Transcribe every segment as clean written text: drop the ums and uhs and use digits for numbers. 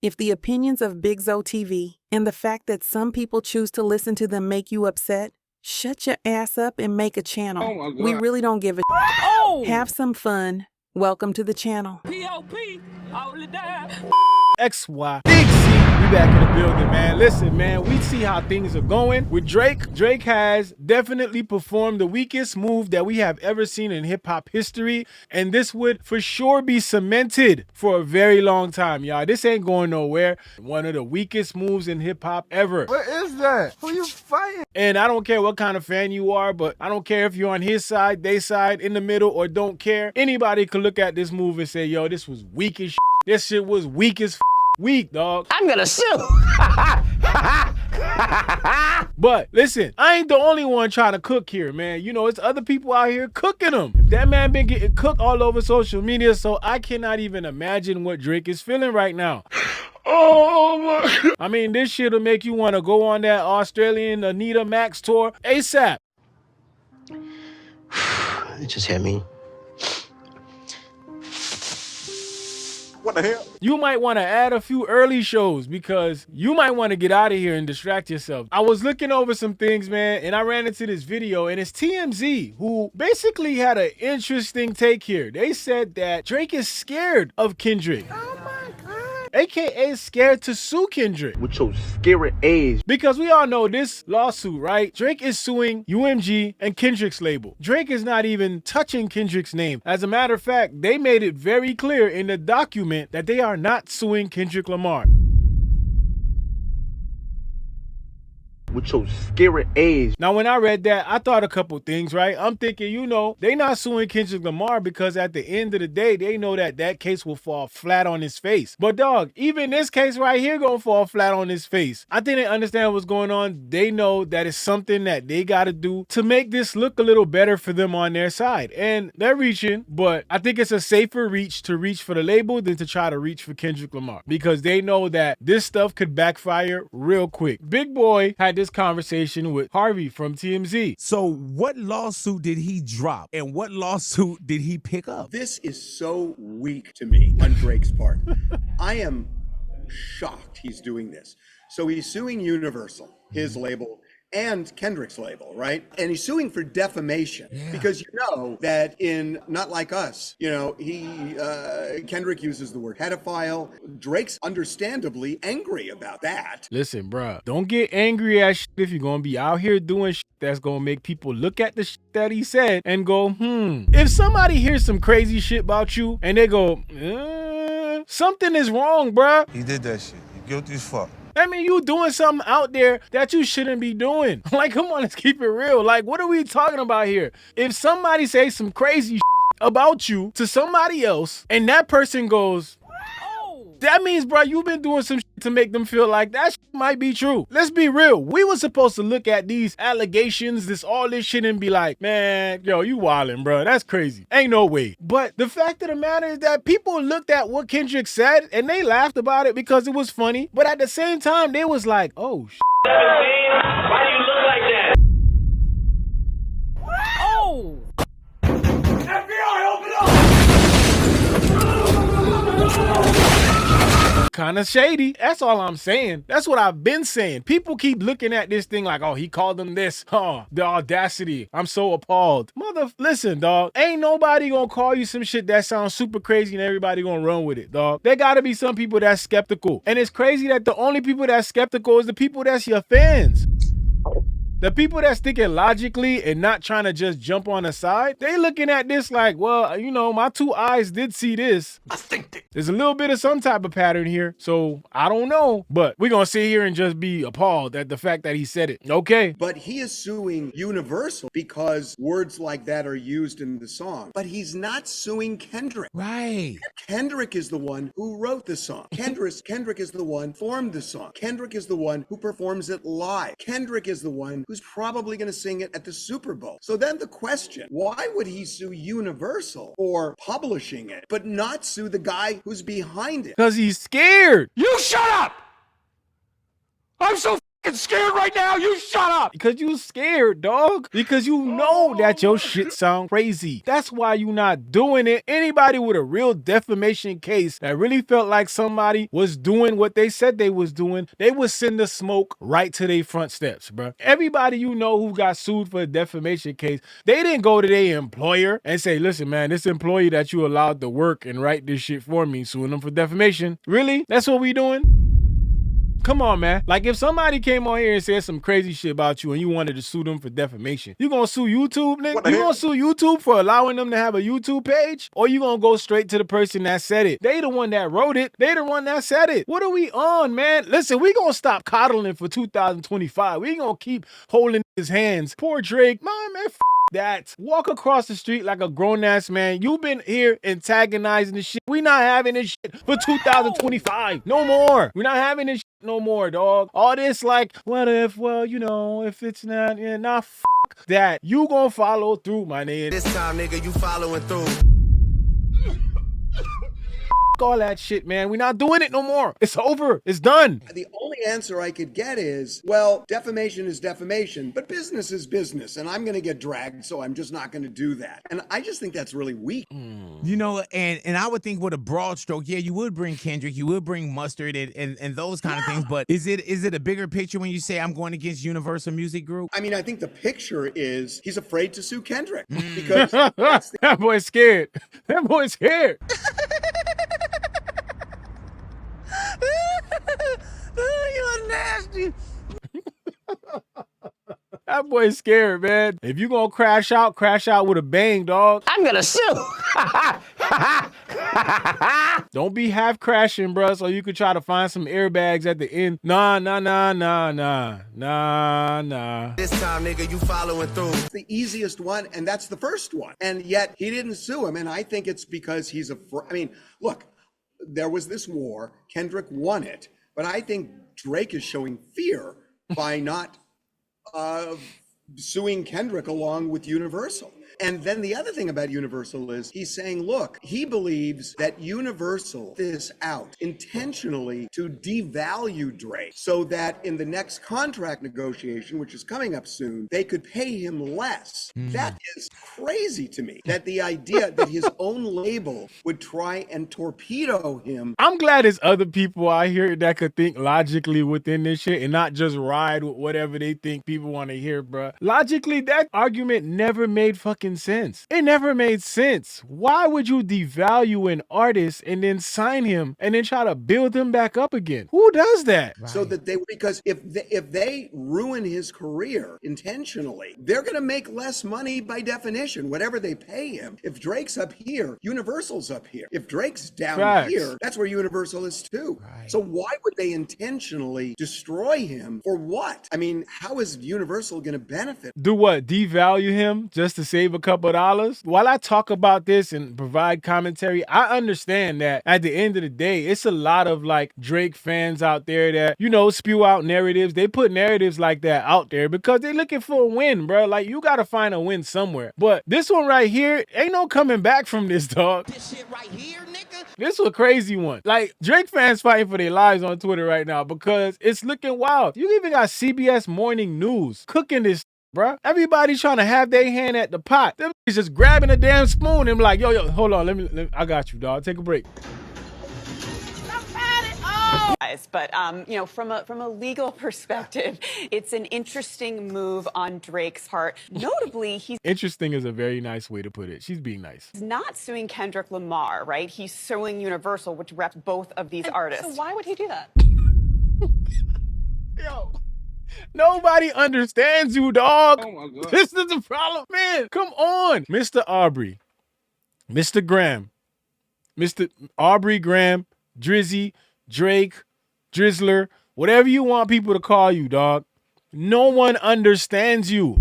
If the opinions of BigZoeTV and the fact that some people choose to listen to them make you upset, shut your ass up and make a channel. Oh my God. We really don't give a Oh! Have some fun. Welcome to the channel. P.O.P. Hold it down. XY Big C, we back in the building, man. Listen, man, we see how things are going with Drake. Drake has definitely performed the weakest move that we have ever seen in hip-hop history, and this would for sure be cemented for a very long time, y'all. This ain't going nowhere. One of the weakest moves in hip-hop ever. What is that? Who you fighting? And I don't care what kind of fan you are, but I don't care if you're on his side, they side, in the middle, or don't care. Anybody could look at this move and say, yo, this was weak as shit. This shit was weak as weak, dog. I'm gonna sue. But listen, I ain't the only one trying to cook here, man. You know, it's other people out here cooking them. That man been getting cooked all over social media, so I cannot even imagine what Drake is feeling right now. Oh my. I mean, this shit'll make you want to go on that Australian Anita Max tour ASAP. It just hit me. What the hell? You might want to add a few early shows because you might want to get out of here and distract yourself. I was looking over some things, man, and I ran into this video, and it's TMZ who basically had an interesting take here. They said that Drake is scared of Kendrick. Oh my God. AKA scared to sue Kendrick. With your scary age. Because we all know this lawsuit, right? Drake is suing UMG and Kendrick's label. Drake is not even touching Kendrick's name. As a matter of fact, they made it very clear in the document that they are not suing Kendrick Lamar. With your scary age. Now, when I read that, I thought a couple things, right? I'm thinking, you know, they not suing Kendrick Lamar because at the end of the day, they know that that case will fall flat on his face. But dog, even this case right here gonna fall flat on his face. I think they understand what's going on. They know that it's something that they gotta do to make this look a little better for them on their side. And they're reaching, but I think it's a safer reach to reach for the label than to try to reach for Kendrick Lamar because they know that this stuff could backfire real quick. Big Boy had this conversation with Harvey from TMZ. So what lawsuit did he drop and what lawsuit did he pick up? This is so weak to me on Drake's part. I am shocked he's doing this. So he's suing Universal, his label, and Kendrick's label, right? And he's suing for defamation because you know that in Not Like Us, you know, Kendrick uses the word pedophile. Drake's understandably angry about that. Listen, bruh, don't get angry at shit if you're gonna be out here doing shit that's gonna make people look at the shit that he said and go, If somebody hears some crazy shit about you and they go, something is wrong, bruh. He did that shit. You guilty as fuck. I mean, you doing something out there that you shouldn't be doing. Like, come on, let's keep it real. Like, what are we talking about here? If somebody says some crazy shit about you to somebody else and that person goes, that means, bro, you've been doing some shit to make them feel like that shit might be true. Let's be real. We were supposed to look at these allegations, all this shit and be like, man, yo, you wildin', bro. That's crazy. Ain't no way. But the fact of the matter is that people looked at what Kendrick said and they laughed about it because it was funny. But at the same time, they was like, oh, shit. 17, why do you look like that? Oh! FBI, open up! Kind of shady. That's all I'm saying. That's what I've been saying. People keep looking at this thing like, oh, he called them this. Oh, the audacity. I'm so appalled. Listen, dog. Ain't nobody gonna call you some shit that sounds super crazy and everybody gonna run with it, dog. There gotta be some people that's skeptical. And it's crazy that the only people that's skeptical is the people that's your fans. The people that's thinking logically and not trying to just jump on the side, they looking at this like, well, you know, my two eyes did see this. I think that. There's a little bit of some type of pattern here, so I don't know. But we're going to sit here and just be appalled at the fact that he said it. Okay. But he is suing Universal because words like that are used in the song. But he's not suing Kendrick. Right. Kendrick is the one who wrote the song. Kendrick is the one who formed the song. Kendrick is the one who performs it live. Kendrick is the one who's probably going to sing it at the Super Bowl. So then the question, why would he sue Universal for publishing it, but not sue the guy who's behind it? Because he's scared. You shut up! I'm so scared right now. You shut up. Because you scared, dog. Because you know that your shit sound crazy. That's why you not doing it. Anybody with a real defamation case that really felt like somebody was doing what they said they was doing, they would send the smoke right to their front steps, bro. Everybody you know who got sued for a defamation case, they didn't go to their employer and say, listen, man, this employee that you allowed to work and write this shit for me, suing them for defamation. Really? That's what we doing? Come on, man. Like, if somebody came on here and said some crazy shit about you and you wanted to sue them for defamation, you gonna sue YouTube, nigga? You gonna sue YouTube for allowing them to have a YouTube page? Or you gonna go straight to the person that said it? They the one that wrote it. They the one that said it. What are we on, man? Listen, we gonna stop coddling for 2025. We gonna keep holding his hands. Poor Drake. Man, that. Walk across the street like a grown-ass man. You've been here antagonizing this shit. We not having this shit for 2025. No more. We're not having this shit no more, dog. All this like, what if, well, you know, if it's not, yeah, nah, fuck that. You gonna follow through, my nigga. This time, nigga, you following through. All that shit, man. We're not doing it no more. It's over. It's done. The only answer I could get is, well, defamation is defamation, but business is business, and I'm going to get dragged, so I'm just not going to do that. And I just think that's really weak. You know, and I would think with a broad stroke, yeah, you would bring Kendrick, you would bring Mustard and those kind of things, but is it a bigger picture when you say I'm going against Universal Music Group? I mean, I think the picture is he's afraid to sue Kendrick because that's that boy's scared. That boy's scared. You're nasty. That boy's scared, man. If you gonna crash out with a bang, dog. I'm gonna sue. Don't be half crashing, bro, so you could try to find some airbags at the end. Nah. This time, nigga, you following through. the easiest one, and that's the first one. And yet he didn't sue him. And I think it's because he's afraid. I mean, look, there was this war. Kendrick won it. But I think Drake is showing fear by not suing Kendrick along with Universal. And then the other thing about Universal is he's saying, look, he believes that Universal this out intentionally to devalue Drake so that in the next contract negotiation, which is coming up soon, they could pay him less. That is crazy to me, that the idea that his own label would try and torpedo him. I'm glad there's other people out here that could think logically within this shit and not just ride with whatever they think people want to hear, bruh. Logically, that argument never made fucking sense. It never made sense. Why would you devalue an artist and then sign him and then try to build him back up again? Who does that? Right. So that because if they ruin his career intentionally, they're going to make less money by definition, whatever they pay him. If Drake's up here, Universal's up here. If Drake's down Facts. here, that's where Universal is too. Right. So why would they intentionally destroy him for what? I mean, how is Universal going to benefit? Do what? Devalue him just to save a couple of dollars? While I talk about this and provide commentary, I understand that at the end of the day, it's a lot of like Drake fans out there that, you know, spew out narratives. They put narratives like that out there because they're looking for a win, bro. Like, you got to find a win somewhere. But this one right here, ain't no coming back from this, dog. This shit right here, nigga. This was a crazy one. Like, Drake fans fighting for their lives on Twitter right now because it's looking wild. You even got CBS Morning News cooking this, bruh. Everybody's trying to have their hand at the pot. Them is just grabbing a damn spoon and be like, yo, hold on, let me, I got you, dog. Take a break. But you know, from a legal perspective, it's an interesting move on Drake's part. Notably, he's Interesting is a very nice way to put it. She's being nice. not suing Kendrick Lamar, right? He's suing Universal, which reps both of these artists. So why would he do that? Yo. Nobody understands you, dog. Oh my God. This is the problem, man. Come on. Mr. Aubrey, Mr. Graham, Mr. Aubrey Graham, Drizzy, Drake, Drizzler, whatever you want people to call you, dog. No one understands you.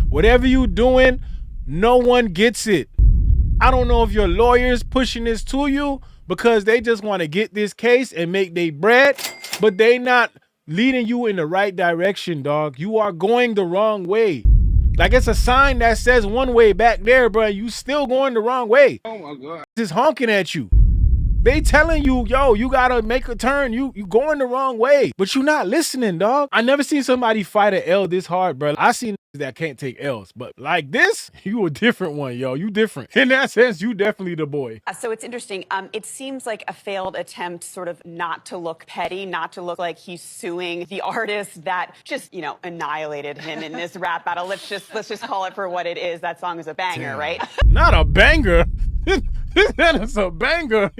Whatever you doing, no one gets it. I don't know if your lawyers pushing this to you because they just want to get this case and make their bread, but they not leading you in the right direction, dog. You are going the wrong way. Like, it's a sign that says one way back there, bro. You still going the wrong way. Oh my God. Just honking at you. They telling you, yo, you gotta make a turn. You going the wrong way, but you not listening, dog. I never seen somebody fight an L this hard, bro. I seen that can't take L's, but like this, you a different one, yo. You different. In that sense, you definitely the boy. So it's interesting. It seems like a failed attempt sort of not to look petty, not to look like he's suing the artist that just, you know, annihilated him in this rap battle. Let's just call it for what it is. That song is a banger, Damn. right? Not a banger. That is a banger.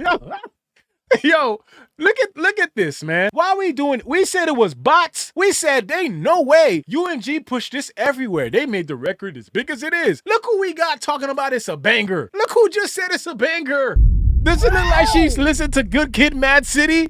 Yo, look at this, man. Why are we doing? We said it was bots. We said they no way. UMG pushed this everywhere. They made the record as big as it is. Look who we got talking about it's a banger. Look who just said it's a banger. Doesn't it look like she's listened to Good Kid, Mad City?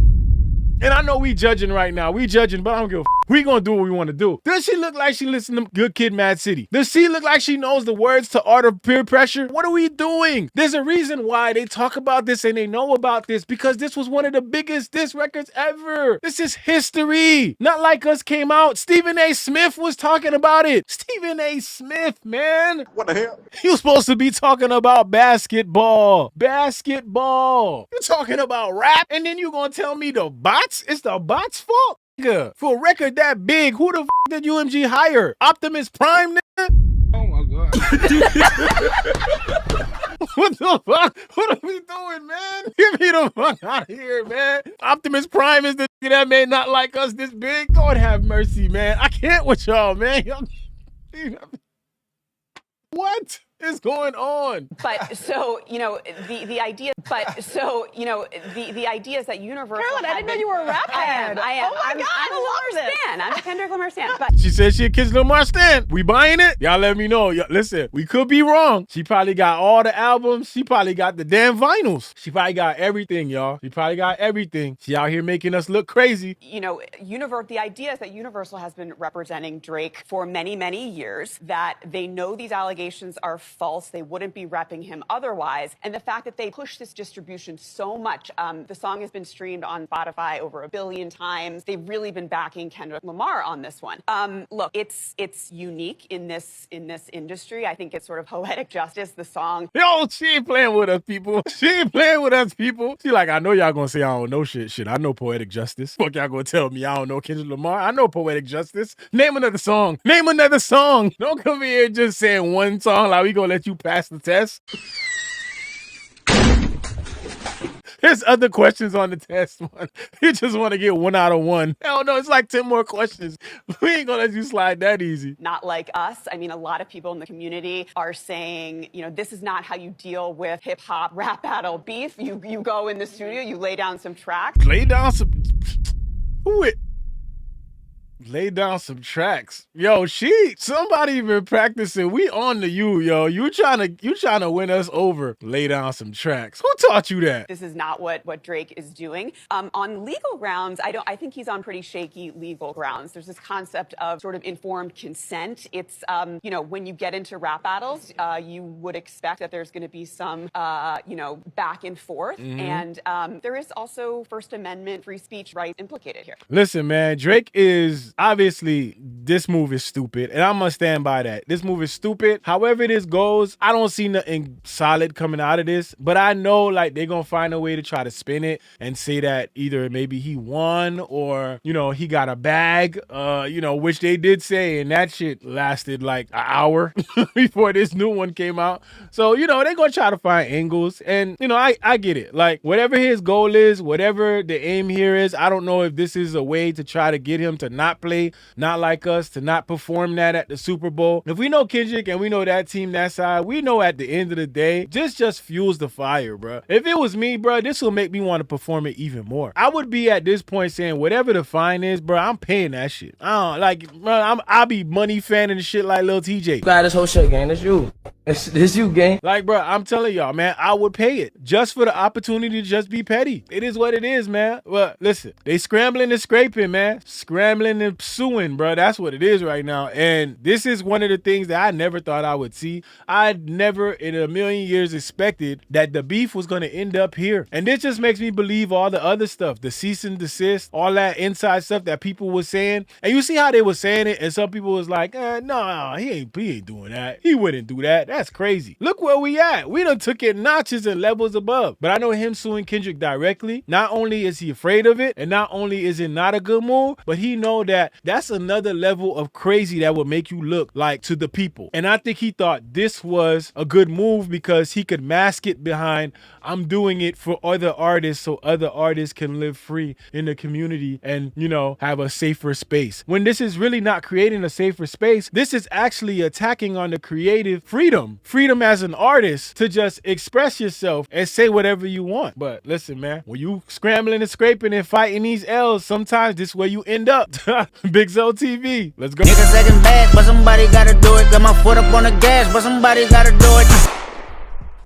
And I know we judging right now. We judging, but I don't give a f. We gonna do what we want to do. Does she look like she listened to Good Kid, Mad City? Does she look like she knows the words to Art of Peer Pressure? What are we doing? There's a reason why they talk about this and they know about this, because this was one of the biggest diss records ever. This is history. Not Like Us came out. Stephen A. Smith was talking about it. Stephen A. Smith, man. What the hell? You supposed to be talking about basketball. Basketball. You talking about rap, and then you gonna tell me the bots? It's the bots' fault? Nigga, for a record that big, who the f did UMG hire? Optimus Prime, nigga? Oh my God. What the fuck? What are we doing, man? Get me the fuck out of here, man. Optimus Prime is the nigga that made Not Like Us this big. Lord have mercy, man. I can't with y'all, man. What is going on? But so, you know, the idea, but so, you know, the idea is that Universal. Carolyn, I didn't know you were a rap fan. I am. Oh my I'm God, a I love Lamar stan. I'm a Kendrick Lamar stan. But She said she a Kendrick Lamar stan. We buying it? Y'all let me know. Listen, we could be wrong. She probably got all the albums. She probably got the damn vinyls. She probably got everything, y'all. She probably got everything. She out here making us look crazy. you know, the idea is that Universal has been representing Drake for many, many years, that they know these allegations are false. They wouldn't be repping him otherwise. And the fact that they push this distribution so much, the song has been streamed on Spotify over 1 billion times. They've really been backing Kendrick Lamar on this one. Look, it's unique in this industry. I think it's sort of poetic justice, the song. Yo, she ain't playing with us, people. She ain't playing with us, people. She like, I know y'all gonna say I don't know shit. Shit, I know poetic justice. Fuck y'all gonna tell me I don't know Kendrick Lamar? I know poetic justice. Name another song. Name another song. Don't come here just saying one song like we gonna let you pass the test. There's other questions on the test, man. You just want to get 1 out of 1. Hell no, it's like 10 more questions. We ain't gonna let you slide that easy. Not Like Us. I mean, a lot of people in the community are saying, you know, this is not how you deal with hip hop rap battle beef. You go in the studio, you lay down some tracks. Lay down some. Who it? Lay down some tracks. Yo, somebody been practicing. We on to you, yo. You trying to win us over. Lay down some tracks. Who taught you that? This is not what Drake is doing. On legal grounds, I think he's on pretty shaky legal grounds. There's this concept of sort of informed consent. It's, you know, when you get into rap battles, you would expect that there's going to be some, you know, back and forth. And there is also First Amendment free speech rights implicated here. Listen, man, Drake is obviously, this move is stupid, and I'm gonna stand by that. This move is stupid. However this goes, I don't see nothing solid coming out of this, but I know like they're gonna find a way to try to spin it and say that either maybe he won or, you know, he got a bag, you know, which they did say, and that shit lasted like an hour before this new one came out. So, you know, they're gonna try to find angles, and, you know, I get it. Like, whatever his goal is, whatever the aim here is, I don't know if this is a way to try to get him to not play Not Like Us, to not perform that at the Super Bowl. If we know Kendrick and we know that team, that side, we know at the end of the day, this just fuels the fire, bro. If it was me, bro, this will make me want to perform it even more. I would be at this point saying, whatever the fine is, bro, I'm paying that shit. I don't like, bro, I'll be money fanning shit like Lil TJ. Got this whole shit, gang. That's you. This you, gang. Like, bro, I'm telling y'all, man, I would pay it just for the opportunity to just be petty. It is what it is, man. Well, listen, they scrambling and scraping, man. Scrambling and suing, bro. That's what it is right now. And this is one of the things that I never thought I would see. I never in a million years expected that the beef was going to end up here. And this just makes me believe all the other stuff, the cease and desist, all that inside stuff that people were saying. And you see how they were saying it, and some people was like, no, he ain't doing that. He wouldn't do that. That's crazy. Look where we at. We done took it notches and levels above. But I know him suing Kendrick directly, not only is he afraid of it, and not only is it not a good move, but he know that that's another level of crazy that would make you look like to the people. And I think he thought this was a good move because he could mask it behind, I'm doing it for other artists so other artists can live free in the community and, you know, have a safer space. When this is really not creating a safer space, this is actually attacking on the creative freedom as an artist to just express yourself and say whatever you want. But listen, man, when you scrambling and scraping and fighting these L's, sometimes this is where you end up. BigZoeTV, let's go. Nigga second bad, but somebody gotta do it. Got my foot up on the gas, but somebody gotta do it.